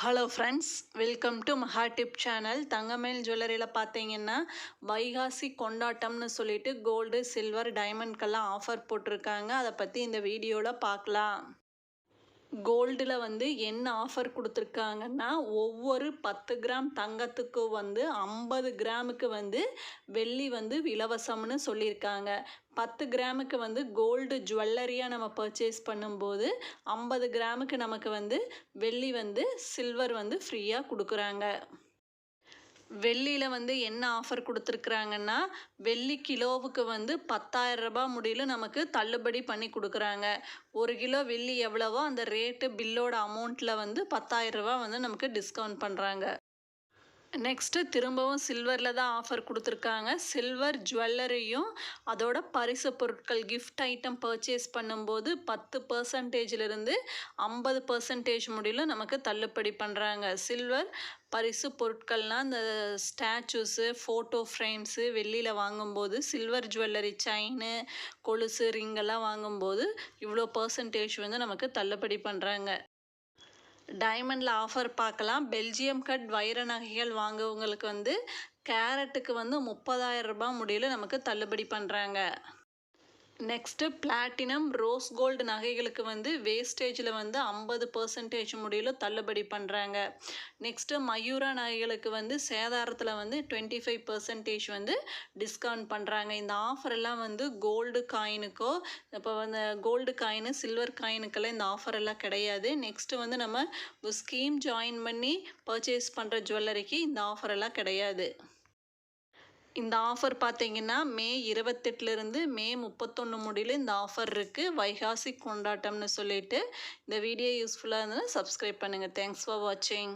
Hello friends, welcome to Maha tip channel. Thangamayil ஜுவல்லரியில் பார்த்தீங்கன்னா வைகாசி கொண்டாட்டம்னு சொல்லிட்டு கோல்டு, சில்வர், டைமண்ட்கெல்லாம் ஆஃபர் போட்டிருக்காங்க. அதை பற்றி இந்த வீடியோவில் பார்க்கலாம். கோல்டில் என்ன ஆஃபர் கொடுத்துருக்காங்கன்னா, ஒவ்வொரு 10 கிராம் தங்கத்துக்கு 50 கிராமுக்கு வெள்ளி இலவசம்னு சொல்லியிருக்காங்க. 10 கிராமுக்கு கோல்டு ஜுவல்லரியாக நம்ம பர்ச்சேஸ் பண்ணும்போது 50 கிராமுக்கு நமக்கு வெள்ளி சில்வர் ஃப்ரீயாக கொடுக்குறாங்க. வெள்ளியில் என்ன ஆஃபர் கொடுத்துருக்குறாங்கன்னா, வெள்ளி கிலோவுக்கு 10,000 ரூபாய் முடியல நமக்கு தள்ளுபடி பண்ணி கொடுக்குறாங்க. 1 கிலோ வெள்ளி எவ்வளவோ அந்த ரேட்டு பில்லோட அமௌண்ட்டில் 10,000 ரூபாய் நமக்கு டிஸ்கவுண்ட் பண்ணுறாங்க. நெக்ஸ்ட்டு திரும்பவும் சில்வரில் தான் ஆஃபர் கொடுத்துருக்காங்க. சில்வர் ஜுவல்லரியும் அதோட பரிசு பொருட்கள் கிஃப்ட் ஐட்டம் பர்ச்சேஸ் பண்ணும்போது 10% 50% முடியல நமக்கு தள்ளுபடி பண்ணுறாங்க. சில்வர் பரிசு பொருட்கள்னால் இந்த ஸ்டாச்சூஸு, ஃபோட்டோ ஃப்ரேம்ஸு வெள்ளியில் வாங்கும்போது, சில்வர் ஜுவல்லரி செயினு, கொலுசு, ரிங்கெல்லாம் வாங்கும்போது இவ்வளோ பர்சன்டேஜ் நமக்கு தள்ளுபடி பண்ணுறாங்க. டைமண்டில் ஆஃபர் பார்க்கலாம். பெல்ஜியம் கட் வைர நகைகள் வாங்குவவங்களுக்கு கேரட்டுக்கு 30,000 ரூபாய் முடியல நமக்கு தள்ளுபடி பண்ணுறாங்க. நெக்ஸ்ட்டு பிளாட்டினம், ரோஸ் கோல்டு நகைகளுக்கு வேஸ்டேஜில் 50% முடியல தள்ளுபடி பண்ணுறாங்க. நெக்ஸ்ட்டு மயூரா நகைகளுக்கு சேதாரத்தில் 25% டிஸ்கவுண்ட் பண்ணுறாங்க. இந்த ஆஃபர் எல்லாம் கோல்டு காயினுக்கோ, இப்போ கோல்டு காயினு, சில்வர் காயினுக்கெல்லாம் இந்த ஆஃபர் எல்லாம் கிடையாது. நெக்ஸ்ட்டு நம்ம ஸ்கீம் ஜாயின் பண்ணி பர்ச்சேஸ் பண்ணுற ஜுவல்லரிக்கு இந்த ஆஃபர் எல்லாம் கிடையாது. இந்த ஆஃபர் பார்த்தீங்கன்னா மே 28லேருந்து மே 31 முடியல இந்த ஆஃபர் இருக்குது. வைகாசி கொண்டாட்டம்னு சொல்லிட்டு. இந்த வீடியோ யூஸ்ஃபுல்லாக இருந்ததுன்னா சப்ஸ்கிரைப் பண்ணுங்கள். தேங்க்ஸ் ஃபார் வாட்சிங்.